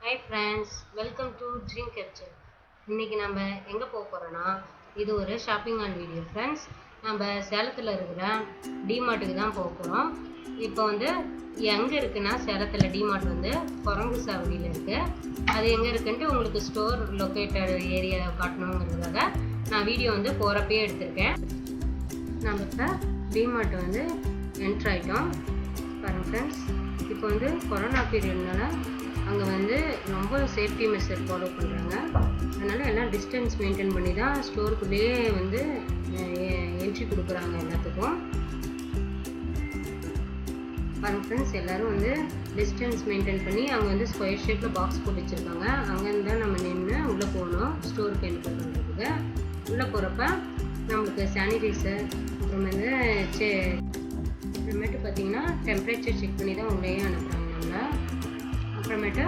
Hi friends, welcome to dream capture. இன்றைக்கி நம்ம எங்கே போக போகிறோன்னா, இது ஒரு ஷாப்பிங் ஆன் வீடியோ ஃப்ரெண்ட்ஸ். நம்ம சேலத்தில் இருக்கிற டிமார்ட்டுக்கு தான் போக போகிறோம். இப்போ வந்து எங்கே இருக்குன்னா, சேலத்தில் டிமார்ட் வந்து குரங்கு சாவடியில் இருக்குது. அது எங்கே இருக்குன்ட்டு உங்களுக்கு ஸ்டோர் லொக்கேட்டட் ஏரியா காட்டணுங்கிறதுக்காக நான் வீடியோ வந்து போகிறப்பே எடுத்திருக்கேன். நம்ம இப்போ டிமார்ட் வந்து என்ட்ரு ஆகிட்டோம். பாருங்கள் ஃப்ரெண்ட்ஸ், இப்போ வந்து கொரோனா பீரியட்னால அங்கே வந்து ரொம்ப சேஃப்டி மெஷர் ஃபாலோ பண்ணுறாங்க. அதனால் எல்லாம் டிஸ்டன்ஸ் மெயின்டைன் பண்ணி தான் ஸ்டோருக்குள்ளேயே வந்து என்ட்ரி கொடுக்குறாங்க எல்லாத்துக்கும். பாருங்கள் ஃப்ரெண்ட்ஸ், எல்லோரும் வந்து டிஸ்டன்ஸ் மெயின்டைன் பண்ணி அங்கே வந்து ஸ்கொயர் ஷேப்பில் பாக்ஸ் போட்டு வச்சுருக்காங்க. அங்கேருந்து தான் நம்ம நின்று உள்ளே போகணும் ஸ்டோருக்கு என்ட்ரி பண்ணுறதுக்கு. உள்ளே போகிறப்ப நம்மளுக்கு சானிடைசர், அப்புறம் வந்து அப்புறமேட்டு பார்த்திங்கன்னா டெம்பரேச்சர் செக் பண்ணி தான் உள்ளேயே அனுப்புகிறாங்க நம்மளை. அப்புறமேட்டு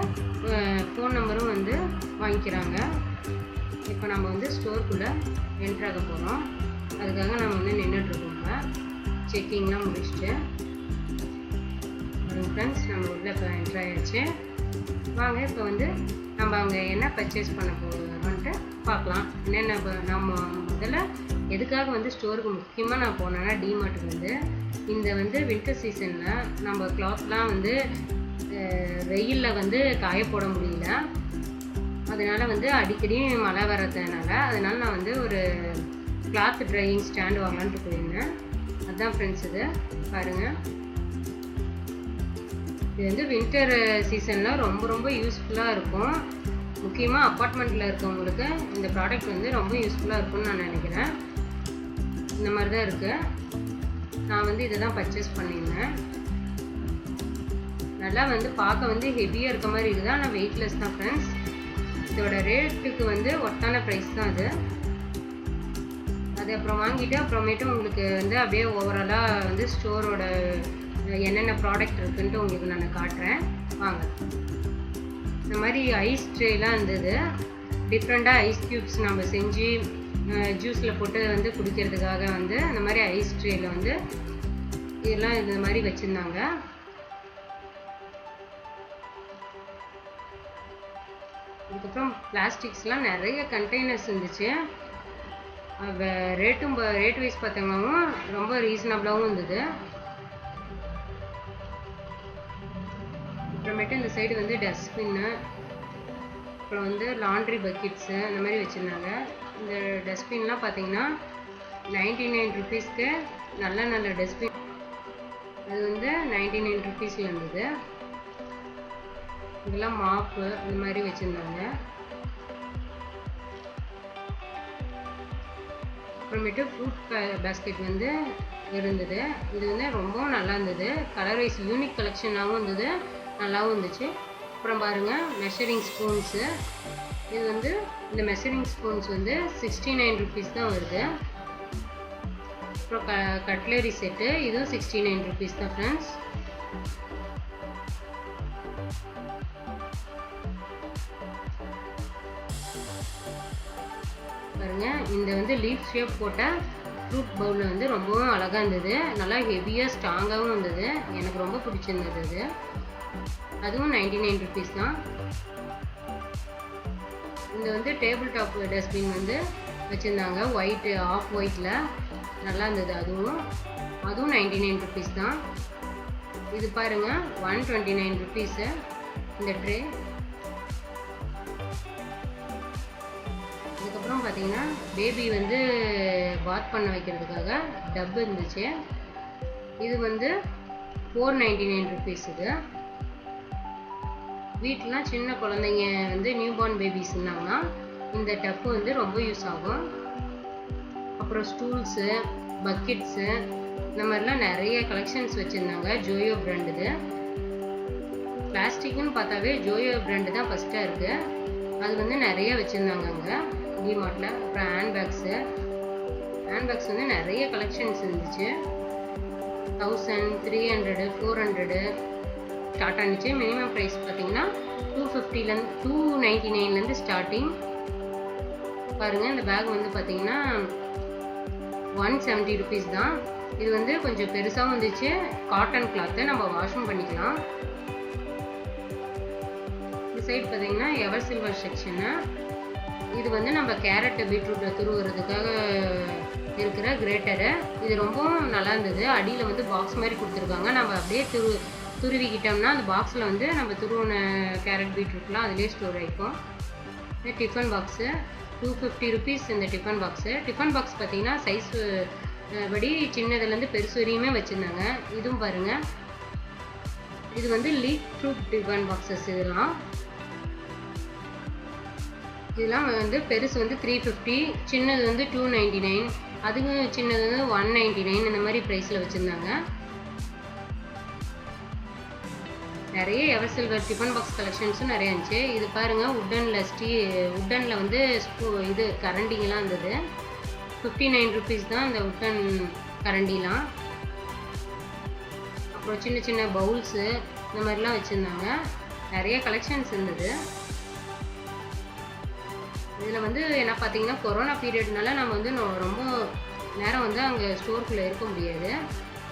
ஃபோன் நம்பரும் வந்து வாங்கிக்கிறாங்க. இப்போ நம்ம வந்து ஸ்டோருக்குள்ளே என்ட்ராக போகிறோம். அதுக்காக நம்ம வந்து நின்றுட்டுருக்கோங்க. செக்கிங்லாம் முடிச்சுட்டு ஃப்ரெண்ட்ஸ், நம்ம உள்ளே இப்போ என்ட்ராகிடுச்சு. வாங்க இப்போ வந்து நம்ம அங்கே என்ன பர்ச்சேஸ் பண்ண போகிறோம்ன்ட்டு பார்க்கலாம். என்னென்ன நம்ம முதல்ல எதுக்காக வந்து ஸ்டோருக்கு முக்கியமாக நான் போனேன்னா, டிமார்ட்டுக்கு வந்து இந்த வந்து வின்டர் சீசனில் நம்ம கிளாத்லாம் வந்து வெயிலில் வந்து காய போட முடியல. அதனால் வந்து அடிக்கடி மழை வர்றதுனால நான் வந்து ஒரு கிளாத் ட்ரையிங் ஸ்டாண்டு வாங்கலான்ட்டு போயிருந்தேன். அதுதான் ஃப்ரெண்ட்ஸ், இது பாருங்கள். இது வந்து வின்டர் சீசனில் ரொம்ப யூஸ்ஃபுல்லாக இருக்கும். முக்கியமாக அப்பார்ட்மெண்ட்டில் இருக்கவங்களுக்கு இந்த ப்ராடக்ட் வந்து ரொம்ப யூஸ்ஃபுல்லாக இருக்கும்னு நான் நினைக்கிறேன். இந்த மாதிரி தான் இருக்குது. நான் வந்து இதை தான் பர்ச்சேஸ் பண்ணியிருந்தேன். நல்லா வந்து பார்க்க வந்து ஹெவியாக இருக்க மாதிரி இருக்குது, ஆனால் வெயிட்லெஸ் தான் ஃப்ரெண்ட்ஸ். இதோட ரேட்டுக்கு வந்து ஒர்த்தான ப்ரைஸ் தான் அது அப்புறம் வாங்கிட்டு அப்புறமேட்டு உங்களுக்கு வந்து அப்படியே ஓவராலாக வந்து ஸ்டோரோட என்னென்ன ப்ராடக்ட் இருக்குன்ட்டு உங்களுக்கு நான் காட்டுறேன். வாங்க. இந்த மாதிரி ஐஸ் ட்ரேலாம் இருந்தது. டிஃப்ரெண்ட்டாக ஐஸ் க்யூப்ஸ் நம்ம செஞ்சு ஜூஸில் போட்டு வந்து குடிக்கிறதுக்காக வந்து அந்த மாதிரி ஐஸ் ட்ரேயில் வந்து இதெல்லாம் இந்த மாதிரி வச்சுருந்தாங்க. அதுக்கப்புறம் பிளாஸ்டிக்ஸ்லாம் நிறைய கண்டெய்னர்ஸ் இருந்துச்சு. ரேட் வைஸ் பார்த்தீங்கன்னா ரொம்ப ரீசனபிளாகவும் இருந்தது. அப்புறமேட்டு இந்த சைடு வந்து டஸ்ட்பின்னு, அப்புறம் வந்து லாண்ட்ரி பக்கெட்ஸு அந்த மாதிரி வச்சுருந்தாங்க. இந்த டஸ்ட்பின்லாம் பார்த்தீங்கன்னா 99 ருபீஸ்க்கு நல்ல டஸ்ட்பின். அது வந்து 99 ருபீஸில் இருந்தது. இதெல்லாம் மாப்பு இந்த மாதிரி வச்சுருந்தாங்க. அப்புறமேட்டு ஃப்ரூட் பேஸ்கெட் வந்து இருந்தது. இது வந்து ரொம்பவும் நல்லா இருந்தது. கலர் வைஸ் யூனிக் கலெக்ஷனாகவும் இருந்தது, நல்லாவும் இருந்துச்சு. அப்புறம் பாருங்கள், மெஷரிங் ஸ்பூன்ஸு. இது வந்து இந்த மெஷரிங் ஸ்பூன்ஸ் வந்து 69 ருபீஸ் தான் வருது. அப்புறம் கட்லரி செட்டு, இதுவும் 69 ருபீஸ் தான் ஃப்ரெண்ட்ஸ். பாருங்கள், இந்த வந்து லீஃப் ஷேப் போட்ட ஃப்ரூட் பவுலில் வந்து ரொம்பவும் அழகாக இருந்தது. நல்லா ஹெவியாக ஸ்ட்ராங்காகவும் இருந்தது. எனக்கு ரொம்ப பிடிச்சிருந்தது அது. அதுவும் 99 ருபீஸ் தான். இந்த வந்து டேபிள் டாப் டஸ்ட்பின் வந்து வச்சுருந்தாங்க, ஒயிட்டு ஆஃப் ஒயிட்டில் நல்லா இருந்தது. அதுவும் 99 ருபீஸ் தான். இது பாருங்கள், 129 ருபீஸு இந்த ட்ரே. அதுக்கப்புறம் பார்த்தீங்கன்னா பேபி வந்து வாஷ் பண்ண வைக்கிறதுக்காக டப்பு இருந்துச்சு. இது வந்து 499 ருபீஸ். இது வீட்டிலாம் சின்ன குழந்தைங்க வந்து நியூபார்ன் பேபிஸ் இருந்தாங்கன்னா இந்த டப்பு வந்து ரொம்ப யூஸ் ஆகும். அப்புறம் ஸ்டூல்ஸு, பக்கெட்ஸு, இந்த மாதிரிலாம் நிறைய கலெக்ஷன்ஸ் வச்சுருந்தாங்க. ஜோயோ பிராண்டுது. பிளாஸ்டிக்னு பார்த்தாவே ஜோயோ பிராண்டு தான் ஃபஸ்ட்டாக இருக்குது. அது வந்து நிறைய வச்சுருந்தாங்க அங்கே டிமார்ட்டில். அப்புறம் ஹேண்ட்பேக்ஸ் வந்து நிறைய கலெக்ஷன்ஸ் இருந்துச்சு. 1000, 300, 400 ஸ்டார்ட் ஆனிச்சு. மினிமம் ப்ரைஸ் பார்த்தீங்கன்னா 299லேருந்து ஸ்டார்டிங். பாருங்கள், இந்த பேக் வந்து பார்த்தீங்கன்னா 170 ருபீஸ் தான். இது வந்து கொஞ்சம் பெருசாகவும் இருந்துச்சு. காட்டன் கிளாத்தை நம்ம வாஷும் பண்ணிக்கலாம். சைடு பார்த்தீங்கன்னா எவர் சில்வர் செக்ஷனு. இது வந்து நம்ம கேரட் பீட்ரூட்டை துருவுறதுக்காக இருக்கிற கிரேட்டரு. இது ரொம்பவும் நல்லா இருந்தது. அடியில் வந்து பாக்ஸ் மாதிரி கொடுத்துருக்காங்க. நம்ம அப்படியே துருவிக்கிட்டோம்னா அந்த பாக்ஸில் வந்து நம்ம துருவின கேரட் பீட்ரூட்லாம் அதிலே ஸ்டோர் ஆகிக்கும். டிஃபன் பாக்ஸு 250 rupees இந்த டிஃபன் பாக்ஸு. டிஃபன் பாக்ஸ் பார்த்தீங்கன்னா சைஸ் படி சின்னதுலேருந்து பெருசு வரையுமே வச்சுருந்தாங்க. இதுவும் பாருங்கள், இது வந்து லீக் ப்ரூஃப் டிஃபன் பாக்ஸஸ். இதெல்லாம் வந்து பெருசு வந்து 350, சின்னது வந்து 299, அதுக்கு சின்னது வந்து 199 இந்த மாதிரி ப்ரைஸில் வச்சுருந்தாங்க. நிறைய எவர் சில்வர் டிஃபன் பாக்ஸ் கலெக்ஷன்ஸும் நிறைய இருந்துச்சு. இது பாருங்கள், உட்டனில் வந்து இது கரண்டிங்கெலாம் இருந்தது. 59 rupees தான் இந்த உட்டன் கரண்டிலாம். அப்புறம் சின்ன சின்ன பவுல்ஸு இந்த மாதிரிலாம் வச்சுருந்தாங்க. நிறைய கலெக்ஷன்ஸ் இருந்தது. இதில் வந்து என்ன பார்த்தீங்கன்னா, கொரோனா பீரியட்னால நம்ம வந்து ரொம்ப நேரம் வந்து அங்கே ஸ்டோருக்குள்ளே இருக்க முடியாது.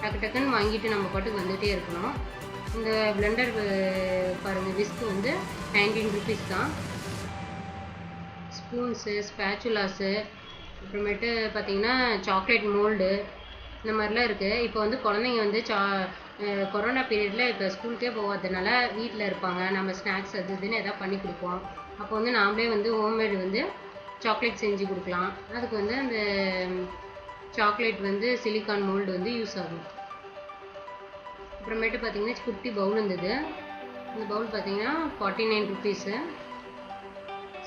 டக்கு டக்குன்னு வாங்கிட்டு நம்ம பாட்டுக்கு வந்துகிட்டே இருக்கணும். இந்த பிளெண்டர் பாருங்கள், விஸ்க் வந்து 19 rupees தான். ஸ்பூன்ஸு, ஸ்பேச்சுலாஸு, அப்புறமேட்டு பார்த்தீங்கன்னா சாக்லேட் மோல்டு இந்த மாதிரிலாம் இருக்குது. இப்போ வந்து குழந்தைங்க வந்து கொரோனா பீரியடில் இப்போ ஸ்கூலுக்கே போகாததுனால வீட்டில் இருப்பாங்க. நம்ம ஸ்நாக்ஸ் அது இதுன்னு எதாவது பண்ணி கொடுப்போம். அப்போ வந்து நாமளே வந்து ஹோம்மேடு வந்து சாக்லேட் செஞ்சு கொடுக்கலாம். அதுக்கு வந்து அந்த சாக்லேட் வந்து சிலிக்கான் மோல்டு வந்து யூஸ் ஆகும். அப்புறமேட்டு பார்த்தீங்கன்னா குட்டி பவுல் இருந்தது. இந்த பவுல் பார்த்தீங்கன்னா 49 rupees.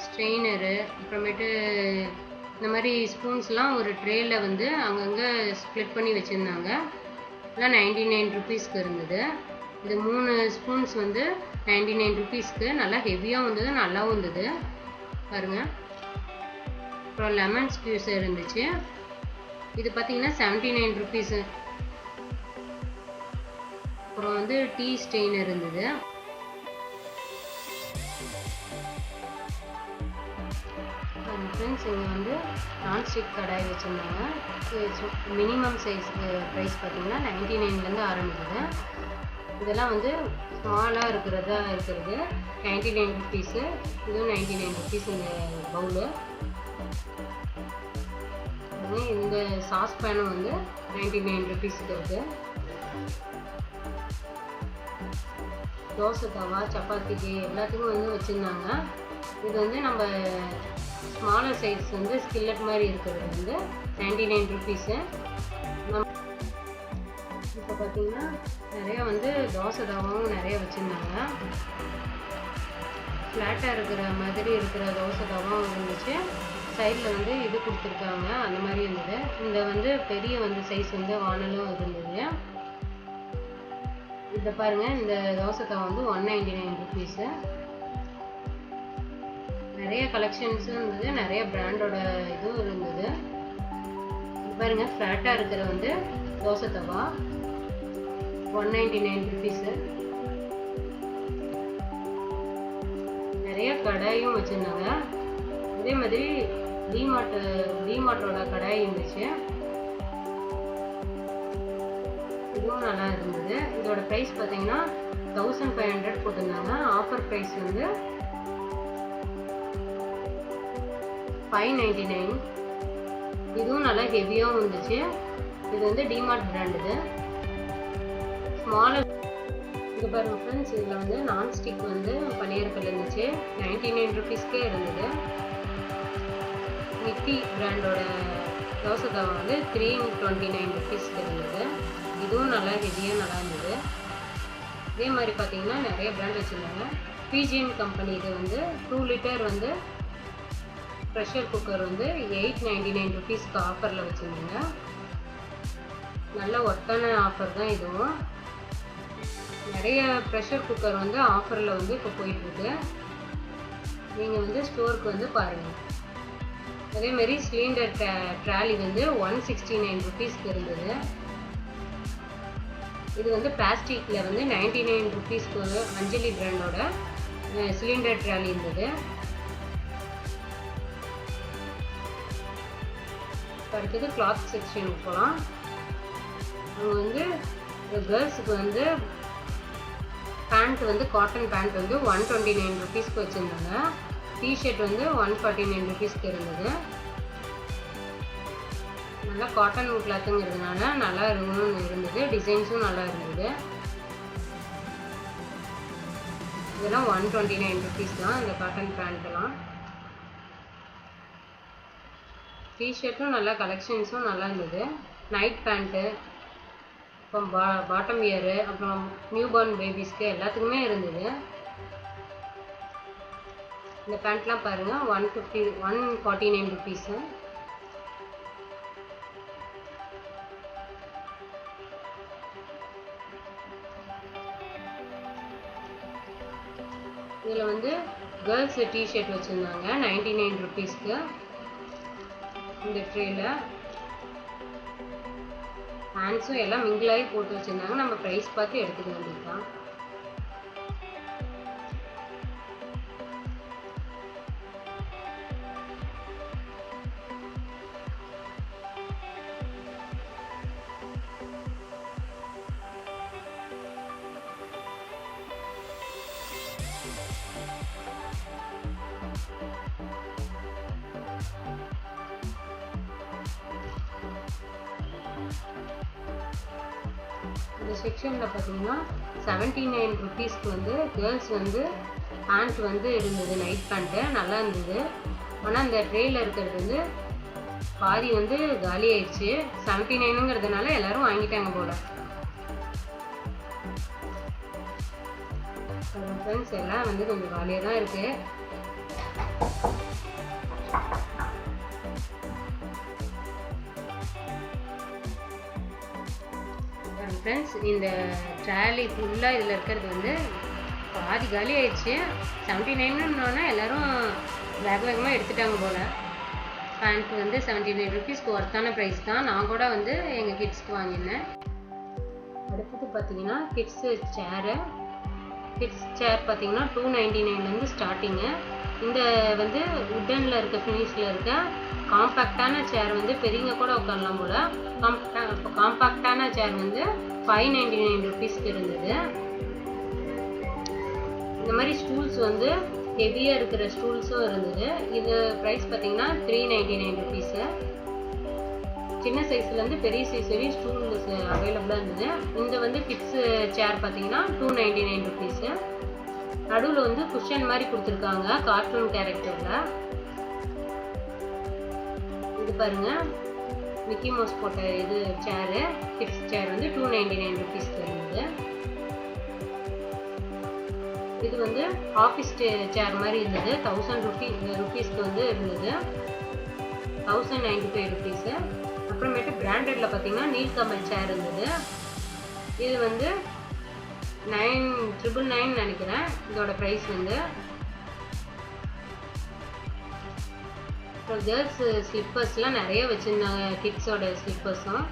ஸ்ட்ரெயினரு, அப்புறமேட்டு இந்த மாதிரி ஸ்பூன்ஸ்லாம் ஒரு ட்ரேயில் வந்து அங்கங்கே ஸ்ப்ளிட் பண்ணி வச்சுருந்தாங்க. எல்லாம் 99 rupeesக்கு இருந்தது. இது 3 ஸ்பூன்ஸ் வந்து 99 rupeesக்கு. நல்லா ஹெவியாகவும் இருந்தது, நல்லாவும் இருந்தது பாருங்கள். அப்புறம் லெமன் ஸ்க்யூஸர் இருந்துச்சு. இது பார்த்தீங்கன்னா 79 rupees. அப்புறம் வந்து டீ ஸ்டெயினர் இருந்தது. ஃப்ரெண்ட்ஸ், இங்கே வந்து நான்ஸ்டிக் கடாய் வச்சுருந்தாங்க. மினிமம் சைஸ் ப்ரைஸ் பார்த்தீங்கன்னா 99லேருந்து ஆரம்பிக்குது. இதெல்லாம் வந்து ஸ்மாலாக இருக்கிறது 99 rupees. இதுவும் 99 rupees இந்த பவுலு. இந்த சாஸ் பேனும் வந்து 99 rupeesக்கு இருக்குது. தோசை தவா, சப்பாத்திக்கு எல்லாத்துக்கும் வந்து வச்சுருந்தாங்க. இது வந்து நம்ம ஸ்மாலர் சைஸ் வந்து ஸ்கில்லட் மாதிரி இருக்கிறது வந்து 99 rupees. இப்போ பார்த்தீங்கன்னா நிறையா வந்து தோசை தவாவும் நிறைய வச்சுருந்தாங்க. ஃப்ளாட்டாக இருக்கிற மாதிரி இருக்கிற தோசை தவாவும் இருந்துச்சு. சைடில் வந்து இது கொடுத்துருக்காங்க, அந்த மாதிரி இருந்தது. இந்த வந்து பெரிய வந்து சைஸ் வந்து வானலும் இருந்தது. இதை பாருங்கள், இந்த தோசை தவா வந்து 199 rupees. நிறைய கலெக்ஷன்ஸும் இருந்தது, நிறைய பிராண்டோட இதுவும் இருந்தது. பாருங்க, ஃப்ளாட்டாக இருக்கிற வந்து தோசை தவா 199 rupees. நிறைய கடாயும் வச்சுருந்தாங்க. அதே மாதிரி டிமார்ட்டோட கடாய் இருந்துச்சு. இதுவும் நல்லா இருந்தது. இதோட ப்ரைஸ் பார்த்தீங்கன்னா 1500 போட்டிருந்தாங்க. ஆஃபர் ப்ரைஸ் வந்து 599. இதுவும் நல்லா ஹெவியாகவும் இருந்துச்சு. இது வந்து டிமார்ட் பிராண்டுது. ஸ்மாலர் இது பாருங்க ஃப்ரெண்ட்ஸ், இதில் வந்து நான்ஸ்டிக் வந்து பனியற்கல் இருந்துச்சு. 99 rupeesக்கே இருந்தது. நித்தி பிராண்டோட தோசை தவா வந்து 329 rupeesக்கு இருந்தது. இதுவும் நல்லா ஹெவியாக நல்லா இருந்தது. இதே மாதிரி பார்த்தீங்கன்னா நிறைய பிராண்ட் வச்சுருந்தாங்க. பிஜிஎன் கம்பெனி இது வந்து 2 liter வந்து ப்ரெஷர் குக்கர் வந்து 899 rupeesக்கு ஆஃபரில் வச்சுருந்தாங்க. நல்ல ஒர்த்தான ஆஃபர் தான் இதுவும். நிறைய ப்ரெஷர் குக்கர் வந்து ஆஃபரில் வந்து இப்போ போயிட்டுருக்கு. நீங்கள் வந்து ஸ்டோருக்கு வந்து பாருங்கள். அதேமாரி சிலிண்டர் ட்ராலி வந்து 169 rupeesக்கு இருந்தது. இது வந்து பிளாஸ்டிக்கில் வந்து 99 rupeesக்கு அஞ்சலி பிராண்டோட சிலிண்டர் ட்ராலி இருந்தது. அடுத்தது கிளாத் செக்ஷனுக்கு போகலாம். அங்கே வந்து கேர்ள்ஸுக்கு வந்து பேண்ட் வந்து காட்டன் பேண்ட் வந்து 129 ருபீஸ்க்கு வச்சுருந்தாங்க. டிஷர்ட் வந்து 149 ருபீஸ்க்கு இருந்தது. நல்லா காட்டன் கிளாத்துங்கிறதுனால நல்லா இருந்தது. டிசைன்ஸும் நல்லா இருந்தது. இதெல்லாம் 129 ருபீஸ் தான் இந்த காட்டன் பேண்ட்டெல்லாம். டிஷர்ட்டும் நல்லா கலெக்ஷன்ஸும் நல்லா இருந்தது. நைட் பேண்ட்டு, அப்புறம் பாட்டம் வியரு, அப்புறம் நியூ பார்ன் பேபிஸ்க்கு எல்லாத்துக்குமே இருந்தது. இந்த பேண்ட்லாம் பாருங்கள் 149 ருபீஸு. இதில் வந்து கேர்ள்ஸ் டிஷர்ட் வச்சுருந்தாங்க 99 ருபீஸ்க்கு. இந்த ட்ரேல ஹேண்ட்ஸும் எல்லாம் மிங்கிளாகி போட்டு வச்சுருந்தாங்க. நம்ம ப்ரைஸ் பார்த்து எடுத்துக்க வேண்டியது தான். இந்த செக்ஷனில் பார்த்தீங்கன்னா 79 ருபீஸ்க்கு வந்து கேர்ள்ஸ் வந்து பேண்ட் வந்து இருந்தது. நைட் பேண்ட்டு நல்லா இருந்தது. ஆனால் இந்த ட்ரேயில் இருக்கிறது வந்து பாதி வந்து காலி ஆயிடுச்சு. 79ங்கிறதுனால எல்லாரும் வாங்கிட்டாங்க போல. ஃப்ரெண்ட்ஸ் எல்லாம் வந்து கொஞ்சம் காலியாக தான் இருக்குது. ஃப்ரெண்ட்ஸ் இந்த ட்ராலி ஃபுல்லாக இதில் இருக்கிறது வந்து பாதி காலி ஆயிடுச்சு. 79ன்னு எல்லோரும் வேகமாக எடுத்துட்டாங்க போல். பேண்ட் வந்து 79 ருபீஸ்க்கு ஒர்த்தான ப்ரைஸ் தான். நான் கூட வந்து எங்கள் கிட்ஸ்க்கு வாங்கினேன். அடுத்தது பார்த்தீங்கன்னா கிட்ஸு சேரு. கிட்ஸ் சேர் பார்த்தீங்கன்னா 299லேருந்து ஸ்டார்டிங்கு. இந்த வந்து உட்டனில் இருக்க ஃபினிஷில் இருக்க காம்பேக்டான சேர் வந்து பெரியவங்க கூட உட்காரலாம் போல். காம்பேக்டான சேர் வந்து 599 ருபீஸ்க்கு இருந்தது. இந்த மாதிரி ஸ்டூல்ஸ் வந்து ஹெவியாக இருக்கிற ஸ்டூல்ஸும் இருந்தது. இது ப்ரைஸ் பார்த்தீங்கன்னா 399 ருபீஸு. சின்ன சைஸ்லேருந்து பெரிய சைஸ் வரையும் ஸ்டூல்ஸ் அவைலபிளாக இருந்தது. இந்த வந்து கிட்ஸு சேர் பார்த்தீங்கன்னா 299 ருபீஸு. நடுவில் வந்து குஷன் மாதிரி கொடுத்துருக்காங்க கார்ட்டூன் கேரக்டரில். இது பாருங்கள் மிக்கி மவுஸ் போட்ட இது சேரு. கிட்ஸ் சேர் வந்து 299 ருபீஸ்க்கு இருந்தது. இது வந்து ஆஃபீஸ் சேர் மாதிரி இருந்தது. 1000 ருபீஸ்க்கு வந்து இருந்தது. 1095 ருபீஸு. அப்புறமேட்டு பிராண்டடில் பார்த்தீங்கன்னா நீல்கமல் சேர் இருந்தது. இது வந்து 999 நினைக்கிறேன் இதோட ப்ரைஸ் வந்து. கேர்ள்ஸ் ஸ்லிப்பர்ஸ்லாம் நிறைய வச்சுருந்தாங்க. கிட்ஸோட ஸ்லிப்பர்ஸும்.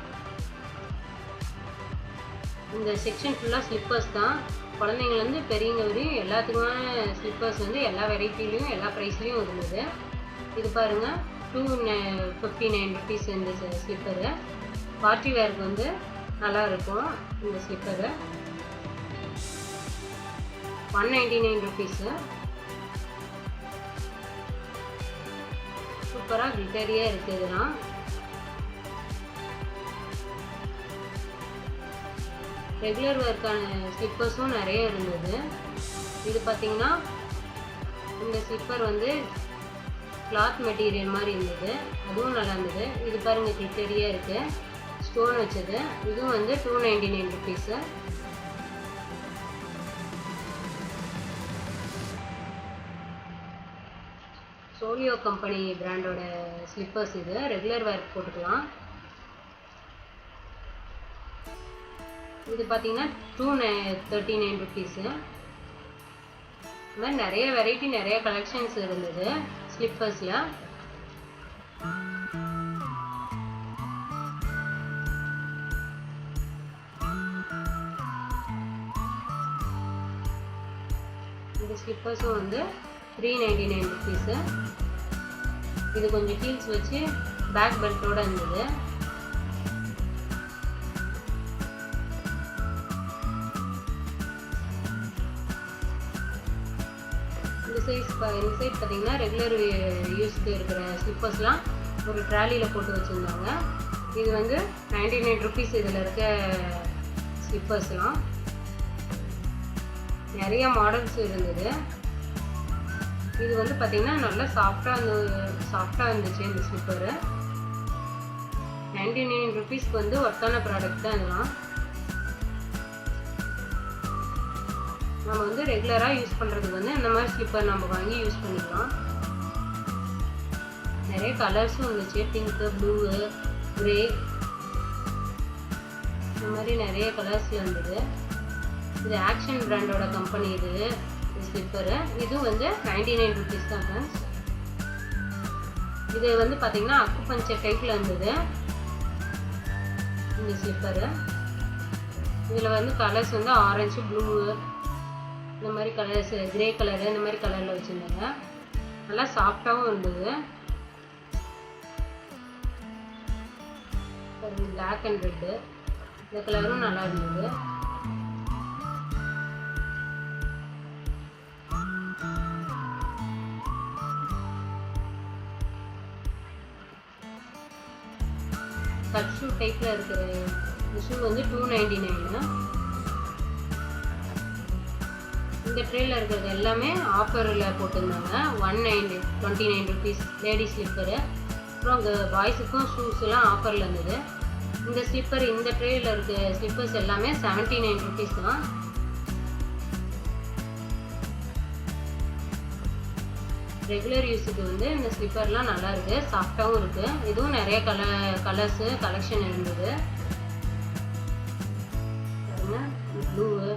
இந்த செக்ஷன் ஃபுல்லாக ஸ்லிப்பர்ஸ் தான். குழந்தைங்கலேருந்து பெரியவங்க வரையும் எல்லாத்துக்குமான ஸ்லிப்பர்ஸ் வந்து எல்லா வெரைட்டிலையும் எல்லா ப்ரைஸ்லேயும் இருந்தது. இது பாருங்கள் 259 ருபீஸ் இந்த ஸ்லிப்பரு. பார்ட்டி வேருக்கு வந்து நல்லா இருக்கும் இந்த ஸ்லிப்பரு. 199 ருபீஸு. சூப்பராக கிளிட்டரியாக இருக்குது. இதெல்லாம் ரெகுலர் வேர்க்கான ஸ்லிப்பர்ஸும் நிறைய இருந்தது. இது பார்த்தீங்கன்னா இந்த ஸ்லிப்பர் வந்து கிளாத் மெட்டீரியல் மாதிரி இருந்தது. அதுவும் நல்லா இருந்தது. இது பாருங்கள் கிளிட்டரியாக இருக்குது, ஸ்டோன் வச்சது. இதுவும் வந்து 299 ருபீஸு. சோலியோ கம்பெனி பிராண்டோட ஸ்லிப்பர்ஸ். இது ரெகுலர் வேர் போட்டுக்கலாம். இது பார்த்தீங்கன்னா 239 ருபீஸு. இந்த மாதிரி நிறைய வெரைட்டி நிறைய கலெக்ஷன்ஸ் இருந்தது ஸ்லிப்பர்ஸில். இந்த ஸ்லிப்பர்ஸும் வந்து 399 ருபீஸு. இது கொஞ்சம் ஹீல்ஸ் வச்சு பேக் பெல்ட்டோடு இருந்தது. இந்த சைட் பார்த்தீங்கன்னா ரெகுலர் யூஸ்க்கு இருக்கிற ஸ்லிப்பர்ஸ்லாம் ஒரு ட்ராலியில் போட்டு வச்சுருந்தாங்க. இது வந்து 99 rupees இதில் இருக்க ஸ்லிப்பர்ஸ்லாம். நிறைய மாடல்ஸ் இருந்தது. இது வந்து பார்த்திங்கன்னா நல்லா சாஃப்டாக இருந்துச்சு இந்த ஸ்லிப்பரு. 99 rupeesக்கு வந்து ஒர்த்தான ப்ராடக்ட் தான் இதெல்லாம். நம்ம வந்து ரெகுலராக யூஸ் பண்ணுறதுக்கு வந்து இந்த மாதிரி ஸ்லிப்பர் நம்ம வாங்கி யூஸ் பண்ணிக்கலாம். நிறைய கலர்ஸும் இருந்துச்சு. பிங்க்கு, ப்ளூவு, கிரே, இந்த மாதிரி நிறைய கலர்ஸில் இருந்தது. இது ஆக்ஷன் பிராண்டோட கம்பெனி இது ஸ்லிப்பரு. இதுவும் வந்து 99 rupees தான் ஃப்ரெண்ட்ஸ். இது வந்து பார்த்திங்கன்னா அக்குபஞ்சர் டைப்பில் இருந்தது இந்த ஸ்லிப்பரு. இதில் வந்து கலர்ஸ் வந்து ஆரஞ்சு, ப்ளூ, இந்த மாதிரி கலர்ஸ், கிரே கலரு, இந்த மாதிரி கலரில் வச்சுருந்தாங்க. நல்லா சாஃப்டாகவும் இருந்தது. பிளாக் அண்ட் ரெட்டு, இந்த கலரும் நல்லா இருந்தது. கட் ஷூ டைப்பில் இருக்கிற இந்த ஷூ வந்து 299. இந்த ட்ரேயில் இருக்கிறது எல்லாமே ஆஃபரில் போட்டிருந்தாங்க. 29 rupees லேடி ஸ்லிப்பரு. அப்புறம் அங்கே பாய்ஸுக்கும் ஷூஸ் எல்லாம் ஆஃபரில் இருந்தது. இந்த ஸ்லிப்பர், இந்த ட்ரேயில் இருக்க ஸ்லிப்பர்ஸ் எல்லாமே 79 rupees தான். ரெகுலர் யூஸுக்கு வந்து இந்த ஸ்லிப்பர்லாம் நல்லா இருக்குது, சாஃப்டாகவும் இருக்குது. இதுவும் நிறைய கலர்ஸு கலெக்ஷன் இருந்தது. ப்ளூவு,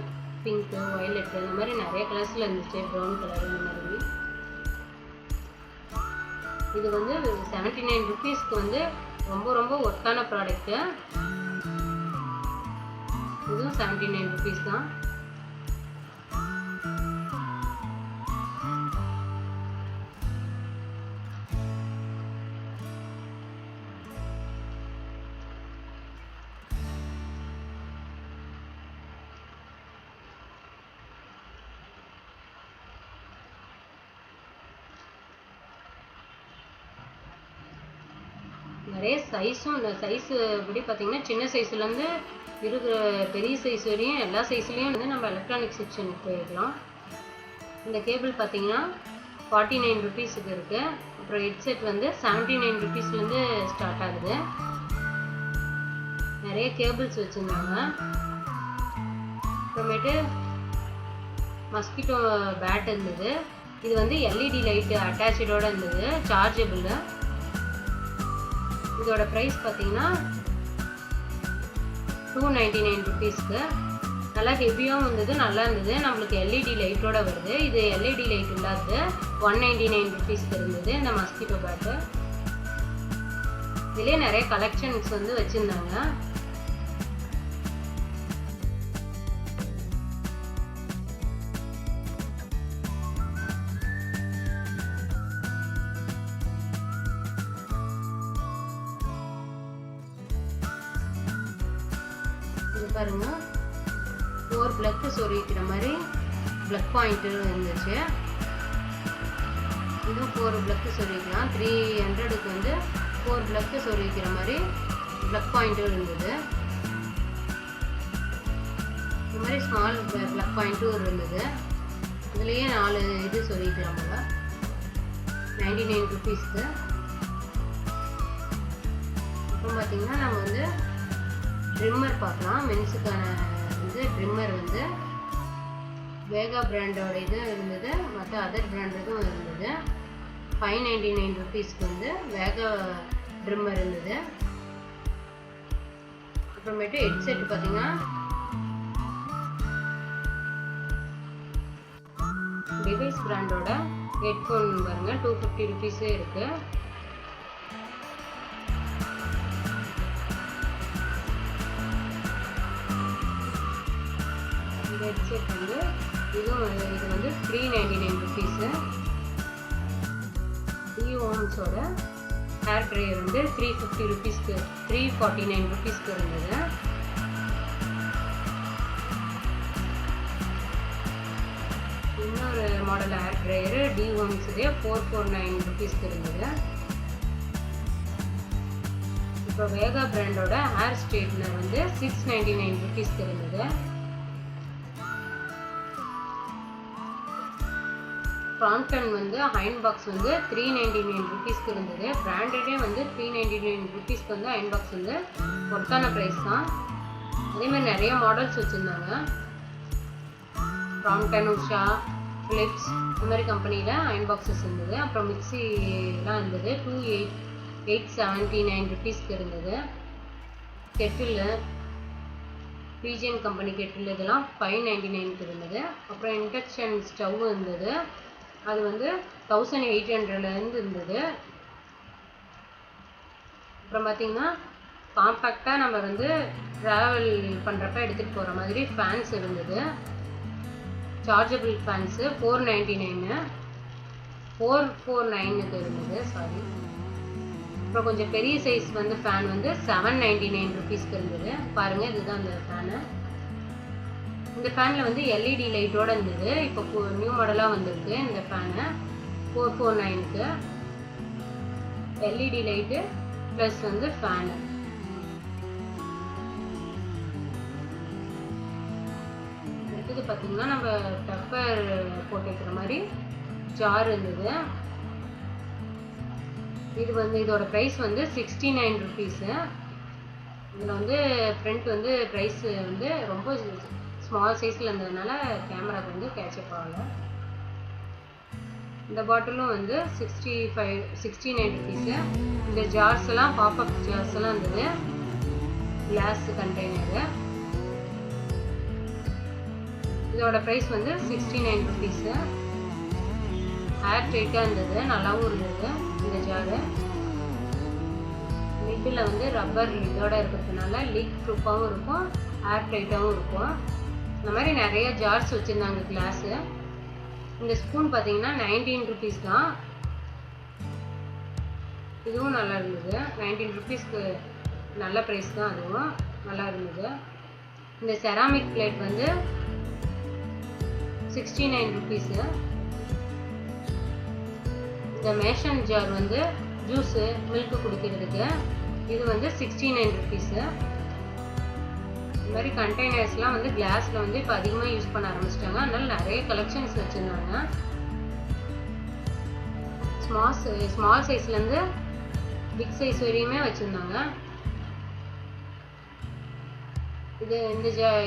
பிங்க்கு, வயலட்டு, இந்த மாதிரி நிறைய கலர்ஸில் இருந்துச்சு. ப்ரௌன் கலர், இந்த மாதிரி. இது வந்து 79 rupeesக்கு வந்து ரொம்ப ஒர்த்தான ப்ராடக்ட்டு. இதுவும் 79 rupees தான். நிறைய சைஸும் இல்லை. சைஸு எப்படி பார்த்தீங்கன்னா சின்ன சைஸ்லேருந்து இருக்கிற பெரிய சைஸ் வரையும் எல்லா சைஸ்லேயும் வந்து நம்ம எலக்ட்ரானிக் செக்ஷனுக்கு போயிடலாம். இந்த கேபிள் பார்த்தீங்கன்னா 49 rupeesக்கு இருக்குது. அப்புறம் ஹெட்செட் வந்து 79 rupeesலேருந்து ஸ்டார்ட் ஆகுது. நிறைய கேபிள்ஸ் வச்சுருந்தாங்க. அப்புறமேட்டு மஸ்கிட்டோ பேட் இருந்தது. இது வந்து எல்இடி லைட்டு அட்டாச்சோடு இருந்தது, சார்ஜபிள். இதோட ப்ரைஸ் பார்த்தீங்கன்னா 299 rupeesக்கு. நல்லா ஹெவியாகவும் இருந்தது, நல்லா இருந்தது. நம்மளுக்கு எல்இடி லைட்டோட வருது. இது எல்இடி லைட் இல்லாதது 199 rupeesக்கு இருந்தது இந்த மஸ்கிட்டோ பேட்டு. இதுலேயே நிறைய கலெக்ஷன்ஸ் வந்து வச்சுருந்தாங்க. பாருங்க, 4 பிளக்கு சொருகிக்கிற மாதிரி பிளக் பாயிண்ட் இருந்துச்சு. இதுவும் 4 பிளக்கு சொருகிக்கலாம். 300க்கு வந்து 4 பிளக்கு சொருகிக்கிற மாதிரி பிளக் பாயிண்ட் இருந்தது. இந்த மாதிரி ஸ்மால் பிளக் பாயிண்ட்டும் இருந்தது. இதுலேயே 4 இது சொருகிக்கலாம் போல. 99 rupeesக்கு. அப்புறம் பார்த்தீங்கன்னா நம்ம வந்து ட்ரிம்மர் பார்க்கலாம். மென்ஸுக்கான வந்து ட்ரிம்மர் வந்து வேகா பிராண்டோட இது இருந்தது, மற்ற அதர் பிராண்டதும் இருந்தது. 599 rupeesக்கு வந்து வேகா ட்ரிம்மர் இருந்தது. அப்புறமேட்டு ஹெட்செட் பார்த்தீங்கன்னா டிவைஸ் பிராண்டோட ஹெட்ஃபோன் பாருங்க 250 rupees இருக்கு. ஹெட்செட் வந்து இது வந்து 399 rupees. டிஓம்ஸோட ஹேர் ட்ரையர் வந்து 350 rupeesக்கு 349 rupeesக்கு இருந்தது. இன்னொரு மாடல் ஹேர் ட்ரையரு D1 449 ருபீஸ்க்கு இருந்தது. இப்போ வேகா பிராண்டோட ஹேர் ஸ்ட்ரெயிட்னர் வந்து 699 ருபீஸ்க்கு இருந்தது. ப்ராம்ப்டன் வந்து அயன் பாக்ஸ் வந்து 399 ருபீஸ்க்கு இருந்தது. பிராண்டடே வந்து 399 ருபீஸ்க்கு வந்து அயன் பாக்ஸ் வந்து ஒர்த்தான ப்ரைஸ் தான். அதே மாதிரி நிறைய மாடல்ஸ் வச்சுருந்தாங்க. ப்ராம்ப்டன், உஷா, ஃபிலிப்ஸ் இந்த மாதிரி கம்பெனியில் அயன் பாக்ஸஸ் இருந்தது. அப்புறம் மிக்சிலாம் இருந்தது. 879 ருபீஸ்க்கு இருந்தது. கெட்டில், பிஜிஎன் கம்பெனி கெட்டில் இதெல்லாம் 599க்கு இருந்தது. அப்புறம் இண்டக்ஷன் ஸ்டவ் இருந்தது. அது வந்து 1800லேருந்து இருந்தது. அப்புறம் பார்த்திங்கன்னா காம்பேக்டாக நம்ம வந்து ட்ராவல் பண்ணுறப்ப எடுத்துகிட்டு போகிற மாதிரி ஃபேன்ஸ் இருந்தது. சார்ஜபிள் ஃபேன்ஸு 449க்கு இருந்தது. சாரி. அப்புறம் கொஞ்சம் பெரிய சைஸ் வந்து ஃபேன் வந்து 799 ருபீஸ்க்கு இருந்தது. பாருங்கள், இதுதான் அந்த ஃபேனு. இந்த ஃபேனில் வந்து எல்இடி லைட்டோடு இருந்தது. இப்போ நியூ மாடலாக வந்திருக்கு இந்த ஃபேனு. 449க்கு எல்இடி லைட்டு ப்ளஸ் வந்து ஃபேனு. அடுத்தது பார்த்திங்கன்னா நம்ம பெப்பர் போட்டு வைக்கிற மாதிரி ஜார் இருந்தது. இது வந்து இதோட ப்ரைஸ் வந்து 69 ருபீஸு. இதில் வந்து ஃப்ரண்ட் வந்து ப்ரைஸ் வந்து ரொம்ப ஸ்மால் சைஸில் இருந்ததுனால கேமராவுக்கு வந்து கேட்சப் ஆகலை. இந்த பாட்டிலும் வந்து 69 ருபீஸு. இந்த ஜார்ஸ் எல்லாம் பாப்அப் ஜார்ஸ் எல்லாம் இருந்தது. Class container. இதோட ப்ரைஸ் வந்து 69 ருபீஸு. ஏர் டைட்டாக இருந்தது, நல்லாவும் இருந்தது இந்த ஜாரு. லிட்டில் வந்து ரப்பர் லிட்டோட இருக்கிறதுனால லீக் ப்ரூஃபாகவும் இருக்கும், ஏர் டைட்டாகவும் இருக்கும். இந்த மாதிரி நிறைய ஜார்ஸ் வச்சுருந்தாங்க கிளாஸு. இந்த ஸ்பூன் பார்த்தீங்கன்னா 19 ருபீஸ் தான். இதுவும் நல்லா இருந்தது. 19 ருபீஸ்க்கு நல்ல ப்ரைஸ் தான், அதுவும் நல்லா இருந்தது. இந்த செராமிக் பிளேட் வந்து 69 ருபீஸு. இந்த மேஷன் ஜார் வந்து ஜூஸு மில்க்கு குடிக்கிறதுக்கு, இது வந்து 69 ருபீஸு. இந்த மாதிரி கண்டெய்னர்ஸ்லாம் வந்து கிளாஸில் வந்து இப்போ அதிகமாக யூஸ் பண்ண ஆரம்பிச்சிட்டாங்க. அதனால நிறைய கலெக்ஷன்ஸ் வச்சுருந்தாங்க. ஸ்மால் சைஸ்லேருந்து பிக் சைஸ் வரையுமே வச்சுருந்தாங்க.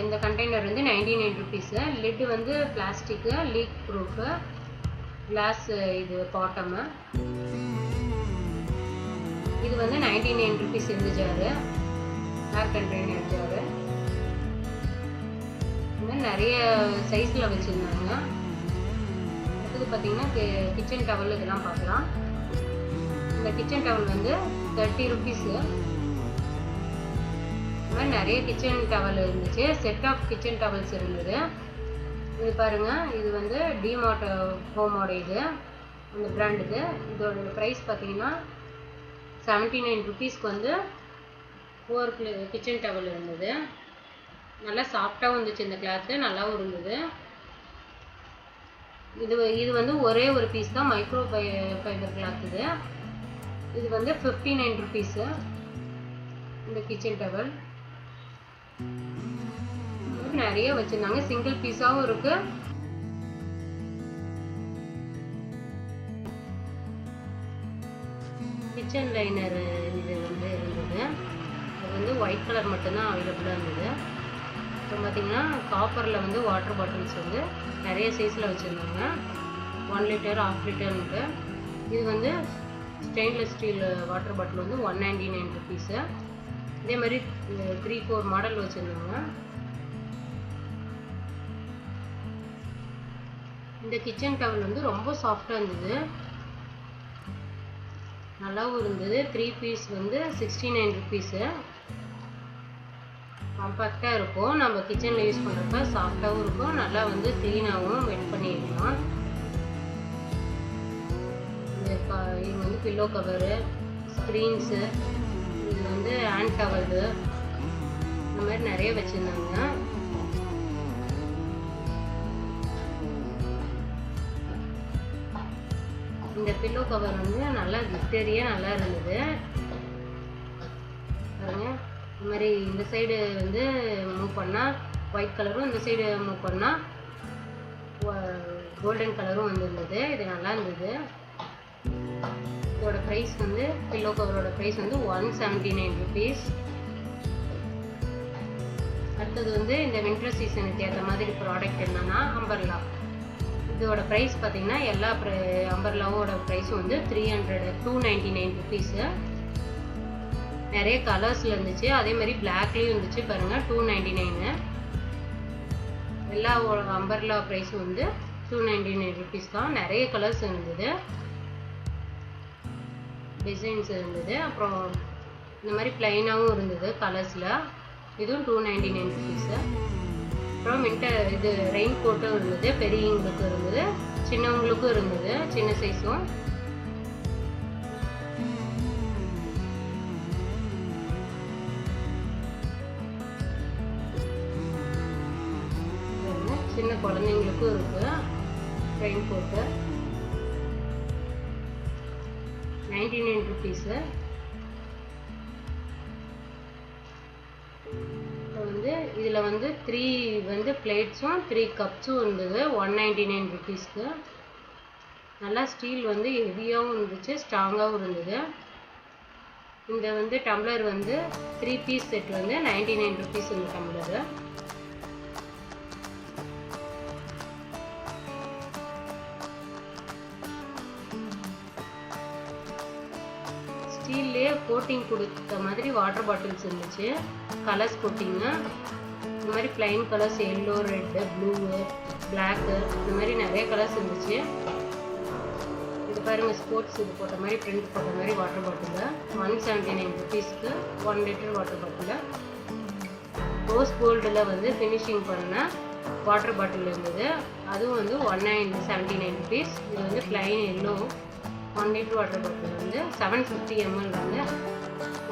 இந்த கண்டெய்னர் வந்து 99 ருபீஸு. லிட்டு வந்து பிளாஸ்டிக்கு, லீக் ப்ரூஃபு, கிளாஸ் இது பாட்டமு. இது வந்து 99 ருபீஸ் இந்த ஜாரு, ஏர் கண்டெய்னர் ஜாரு. இந்த மாதிரி நிறைய சைஸில் வச்சுருந்தாங்க. அடுத்தது பார்த்திங்கன்னா கிச்சன் டவல் இதெல்லாம் பார்க்கலாம். இந்த கிச்சன் டவல் வந்து 30 ருபீஸு. இந்த மாதிரி நிறைய கிச்சன் டவல் இருந்துச்சு. செட் ஆஃப் கிச்சன் டவல்ஸ் இருந்தது. இது பாருங்கள், இது வந்து டிமார்ட் ஹோமோட இது, அந்த பிராண்டுது. இதோட ப்ரைஸ் பார்த்தீங்கன்னா 79 ருபீஸ்க்கு வந்து 4 கிச்சன் டவல் இருந்தது. நல்லா சாஃப்டாகவும் இருந்துச்சு இந்த கிளாத்து, நல்லாவும் இருந்தது. இது வந்து ஒரே ஒரு பீஸ் தான், மைக்ரோ ஃபைபர் கிளாத் இது. இது வந்து 59 ருபீஸு இந்த கிச்சன் டவல். நிறைய வச்சிருந்தாங்க, சிங்கிள் பீஸாவும் இருக்கு. கிச்சன் லைனர் இது வந்து இருந்தது. அது வந்து ஒயிட் கலர் மட்டும்தான் அவைலபிளாக இருந்தது. இப்போ பார்த்தீங்கன்னா காப்பரில் வந்து வாட்டர் பாட்டில்ஸ் வந்து நிறைய சைஸில் வச்சுருந்தாங்க. 1 லிட்டர், 1/2 லிட்டர்னுட்டு. இது வந்து ஸ்டெயின்லெஸ் ஸ்டீல் வாட்டர் பாட்டில் வந்து 199 ருபீஸு. இதே மாதிரி 3-4 மாடல் வச்சுருந்தாங்க. இந்த கிச்சன் டவல் வந்து ரொம்ப சாஃப்டாக இருந்தது, நல்லாவும் இருந்தது. 3 பீஸ் வந்து 69 ருபீஸு. காம்பேக்டாக இருக்கும், நம்ம கிச்சனில் யூஸ் பண்ணுறப்ப சாஃப்டாகவும் இருக்கும், நல்லா வந்து க்ளீனாகவும் வெட் பண்ணிடலாம். இது வந்து பில்லோ கவரு, ஸ்க்ரீன்ஸு, இது வந்து ஹேண்ட் டவலு, இந்த மாதிரி நிறைய வச்சுருந்தாங்க. இந்த பில்லோ கவர் வந்து நல்லா கிளிட்டரியாக நல்லா இருந்தது பாருங்க. இந்த மாதிரி இந்த சைடு வந்து மூவ் பண்ணால் ஒயிட் கலரும், இந்த சைடு மூவ் பண்ணால் கோல்டன் கலரும் வந்துருந்தது. இது நல்லா இருந்தது. இதோட ப்ரைஸ் வந்து பில்லோ கவரோட ப்ரைஸ் வந்து 179 rupees. அடுத்தது வந்து இந்த வின்டர் சீசனுக்கு ஏற்ற மாதிரி ப்ராடக்ட் என்னன்னா அம்பர்லா. இதோட ப்ரைஸ் பார்த்தீங்கன்னா எல்லா அம்பர்லாவோட ப்ரைஸும் வந்து 299 rupees. நிறைய கலர்ஸில் இருந்துச்சு, அதே மாதிரி பிளாக்லேயும் இருந்துச்சு பாருங்கள் 299. எல்லா அம்பர்லா ப்ரைஸும் வந்து 299 rupees தான். நிறைய கலர்ஸ் இருந்தது, டிசைன்ஸ் இருந்தது, அப்புறம் இந்த மாதிரி பிளைனாகவும் இருந்தது கலர்ஸில். இதுவும் 299 rupees. அப்புறம் இது ரெயின் கோட்டும் இருந்தது, பெரியவங்களுக்கும் இருந்தது, சின்னவங்களுக்கும் இருந்தது, சின்ன சைஸும். சின்ன குழந்தைங்களுக்கும் இருக்கு ரெயின் கோட்டு. 99 rupees. வந்து இதில் வந்து 3 வந்து பிளேட்ஸும் 3 கப்ஸும் இருந்தது 199 rupeesக்கு. நல்லா ஸ்டீல் வந்து ஹெவியாகவும் இருந்துச்சு, ஸ்ட்ராங்காகவும் இருந்தது. இந்த வந்து டம்ளர் வந்து 3 பீஸ் செட் வந்து 99 rupees இந்த டம்ளரு. ஸ்டீல்லே கோட்டிங் கொடுத்த மாதிரி வாட்டர் பாட்டில்ஸ் இருந்துச்சு, கலர்ஸ் கோட்டிங்கு. இந்த மாதிரி plain colours yellow, red, blue, black, இந்த மாதிரி நிறைய கலர்ஸ் இருந்துச்சு. இது பாருங்கள், ஸ்போர்ட்ஸ் இது போட்ட மாதிரி பிரிண்ட் போட்ட மாதிரி water bottle 179 rupeesக்கு 1 liter water bottle. Rose கோல்டில் வந்து ஃபினிஷிங் பண்ண வாட்டர் பாட்டில் இருந்தது, அதுவும் வந்து 179 rupees. இது வந்து plain yellow 1 liter water bottle வந்து 750 ml வந்து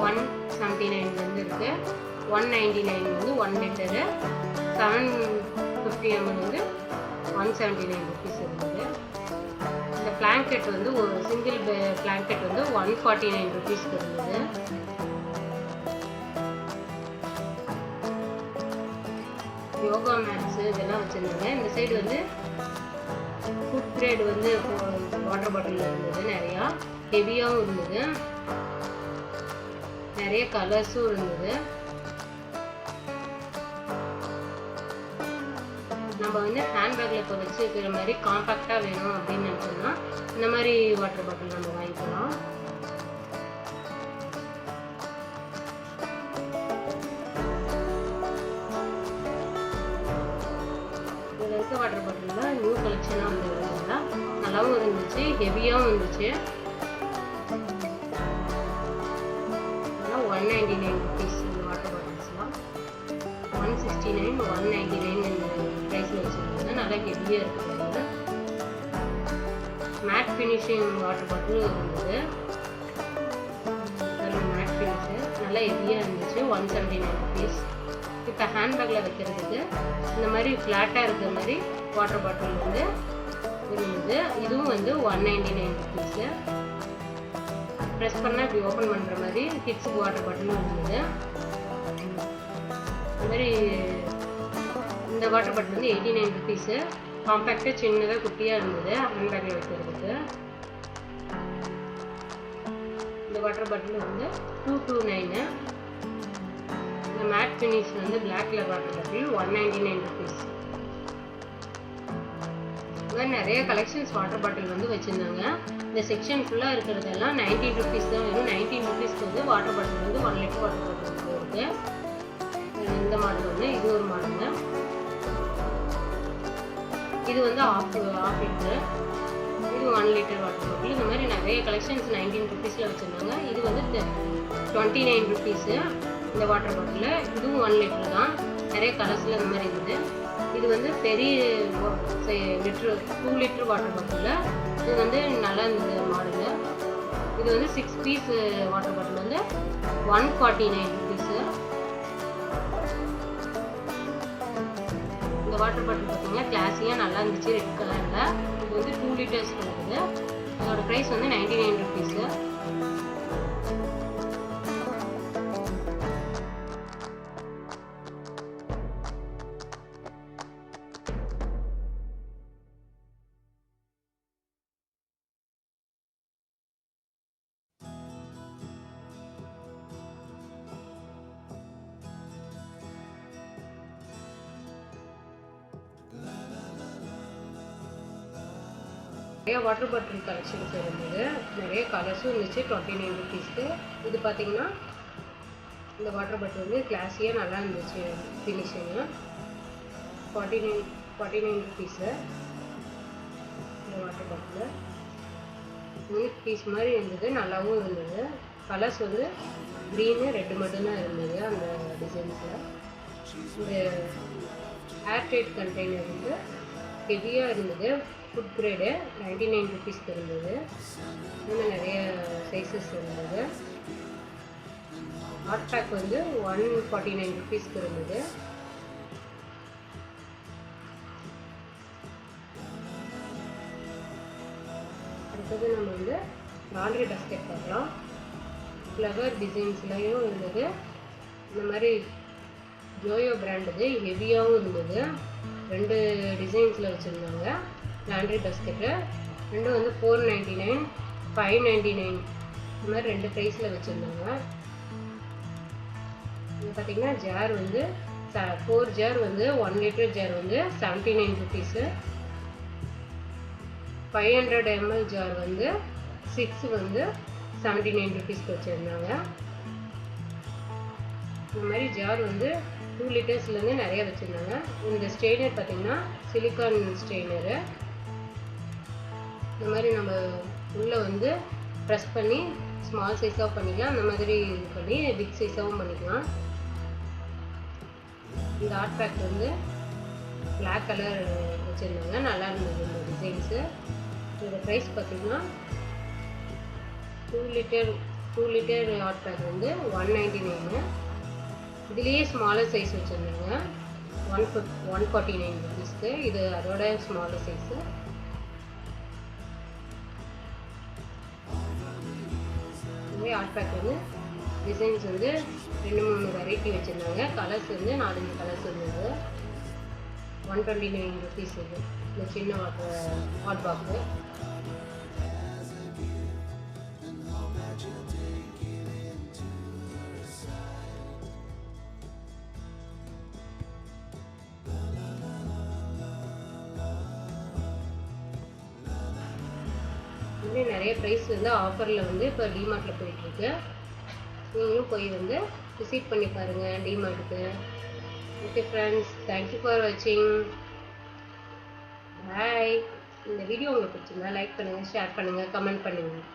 179 வந்து இருக்குது. 199 வந்து 1 liter, 750 ml வந்து 179 rupees இருந்தது. இந்த பிளாங்கெட் வந்து ஒரு சிங்கிள் பிளாங்கெட் வந்து 149 rupees இருந்தது. யோகா மேட்ஸு இதெல்லாம் வச்சுருந்தாங்க. இந்த சைடு வந்து ஃபுட் கிரேட் வந்து வாட்டர் பாட்டில் இருந்தது, நிறையா ஹெவியாகவும் இருந்தது, நிறைய கலர்ஸும் இருந்தது. நம்ம வந்து ஹேண்ட்பேக்கில் இப்போ வச்சுருக்கிற மாதிரி காம்பேக்டாக வேணும் அப்படின்னு நினச்சோம்னா இந்த மாதிரி வாட்டர் பாட்டில் நம்ம வாங்கிக்கலாம். இதில் இருக்க வாட்டர் பாட்டிலில் நியூ கலெக்ஷனாக வந்துருந்தா நல்லாவும் இருந்துச்சு, ஹெவியாகவும் இருந்துச்சு. 199 rupees இந்த வாட்டர் பாட்டில்ஸ்லாம். 169, 199 இந்த ப்ரைஸில் வச்சுருந்தாங்க. நல்லா ஹெவியாக இருக்குது. மேட் ஃபினிஷிங் வாட்டர் பாட்டில் இருந்தது, மேட் ஃபினிஷு நல்லா ஹெவியாக இருந்துச்சு. 179 rupees. இப்போ ஹேண்ட்பேக்கில் வைக்கிறதுக்கு இந்த மாதிரி ஃப்ளாட்டாக இருக்கிற மாதிரி வாட்டர் பாட்டில் வந்து இருந்தது. இதுவும் வந்து 199 rupees. ப்ரெஸ் பண்ணால் இப்படி ஓப்பன் பண்ணுற மாதிரி கிட்ஸுக்கு வாட்டர் பாட்டிலும் இருந்தது. இந்த மாதிரி இந்த வாட்டர் பாட்டில் வந்து 89 rupees. காம்பேக்டாக சின்னதாக குட்டியாக இருந்தது ஹேண்ட்பேக்கில் வைக்கிறதுக்கு. இந்த வாட்டர் பாட்டில் வந்து 229. இந்த மேட் ஃபினிஷ் வந்து black colour water bottle 199 rupees. நிறைய கலெக்ஷன்ஸ் வாட்டர் பாட்டில் வந்து வச்சுருந்தாங்க. இந்த செக்ஷன் ஃபுல்லாக இருக்கிறதெல்லாம் 19 rupees தான் வரும். 19 rupeesக்கு வந்து வாட்டர் பாட்டில் வந்து 1 liter வாட்டர் பாட்டில் இருக்குது. இந்த மாடல் வந்து இது ஒரு மாடலுங்க. இது வந்து ஆஃப் லிட்டரு, இது 1 liter வாட்டர் பாட்டில். இந்த மாதிரி நிறைய கலெக்ஷன்ஸ் 19 rupeesல வச்சுருந்தாங்க. இது வந்து 29 rupees இந்த வாட்டர் பாட்டில். இதுவும் 1 liter தான், நிறைய கலர்ஸில் இந்த மாதிரி இருக்குது. இது வந்து பெரிய லிட்டர் 2 liter வாட்டர் பாட்டில். இது வந்து நல்லா இருந்தது மாடலு. இது வந்து 6 piece வாட்டர் பாட்டில் வந்து 149 rupees. இந்த வாட்டர் பாட்டில் பார்த்தீங்கன்னா கிளாஸியாக நல்லா இருந்துச்சு, ரெட் கலரில். இது வந்து 2 liters இருக்குது. அதோட ப்ரைஸ் வந்து 99 ருபீஸு. நிறைய வாட்டர் பாட்டில் கலெக்ஷன்ஸ் இருந்தது. நிறைய கலர்ஸும் இருந்துச்சு 29 ருபீஸ்க்கு. இது பார்த்தீங்கன்னா இந்த வாட்டர் பாட்டில் வந்து கிளாஸியாக நல்லா இருந்துச்சு ஃபினிஷிங்கு. 49 ருபீஸு. இந்த வாட்டர் பாட்டில் மில்க் பீஸ் மாதிரி இருந்தது, நல்லாவும் இருந்தது. கலர்ஸ் வந்து க்ரீனு ரெட்டு மட்டும்தான் இருந்தது அந்த டிசைன்ஸில். இந்த ஏர்டைட் கண்டெய்னர் வந்து ஹெவியாக இருந்தது. ஃபுட் கிரேடு 99 ருபீஸ்க்கு இருந்தது. இன்னும் நிறைய சைஸஸ் இருந்தது. ஹாட் பேக் வந்து 149 ருபீஸ்க்கு இருந்தது. அடுத்தது நம்ம வந்து லாண்ட்ரி பாஸ்கெட் பார்க்கலாம். ஃப்ளவர் டிசைன்ஸ்லையும் இருந்தது. இந்த மாதிரி ஜோயோ பிராண்டுது ஹெவியாகவும் இருந்தது. 2 டிசைன்ஸில் வச்சுருந்தாங்க லாண்ட்ரி பாஸ்கெட்டு. ரெண்டும் வந்து 499, 599 இந்த மாதிரி 2 ப்ரைஸில் வச்சுருந்தாங்க. இது பார்த்திங்கன்னா ஜார் வந்து 4 ஜார் வந்து 1 லிட்டர் ஜார் வந்து 79 ருபீஸு. 500 ml ஜார் வந்து 6 வந்து 79 ருபீஸ்க்கு வச்சுருந்தாங்க. இந்த மாதிரி ஜார் வந்து 2 லிட்டர்ஸ்லேருந்து நிறைய வச்சுருந்தாங்க. இந்த ஸ்ட்ரெயினர் பார்த்திங்கன்னா சிலிக்கான் ஸ்ட்ரெயினரு. இந்த மாதிரி நம்ம உள்ளே வந்து ப்ரெஸ் பண்ணி ஸ்மால் சைஸாக பண்ணிக்கலாம். அந்த மாதிரி இது பண்ணி பிக் சைஸாகவும் பண்ணிக்கலாம். இந்த ஹாட் பேக் வந்து பிளாக் கலர் வச்சுருந்தாங்க, நல்லா இருந்தது இந்த டிசைன்ஸு. இதோட ப்ரைஸ் பார்த்திங்கன்னா 2 லிட்டர் ஹாட் பேக் வந்து 199. இதுலேயே ஸ்மாலர் சைஸ் வச்சுருந்தாங்க 149 ருபீஸ்க்கு. இது அதோட ஸ்மாலர் சைஸு. ஹாட் பேக் வந்து டிசைன்ஸ் வந்து 2-3 வெரைட்டி வச்சுருந்தாங்க. கலர்ஸ் வந்து 4-5 கலர்ஸ் இருந்தது. 129 ருபீஸ் இது இந்த சின்ன ஹாட் பாக்ஸு. இன்னும் நிறைய ப்ரைஸ் வந்து ஆஃபரில் வந்து இப்போ டிமார்ட்டில் போயிட்டுருக்கு. நீங்களும் போய் வந்து விசிட் பண்ணி பாருங்கள் டிமார்ட்டுக்கு. ஓகே ஃப்ரெண்ட்ஸ், தேங்க்யூ ஃபார் வாட்சிங். பாய். இந்த வீடியோ உங்களுக்கு பிடிச்சிருந்தா லைக் பண்ணுங்கள், ஷேர் பண்ணுங்கள், கமெண்ட் பண்ணுங்கள்.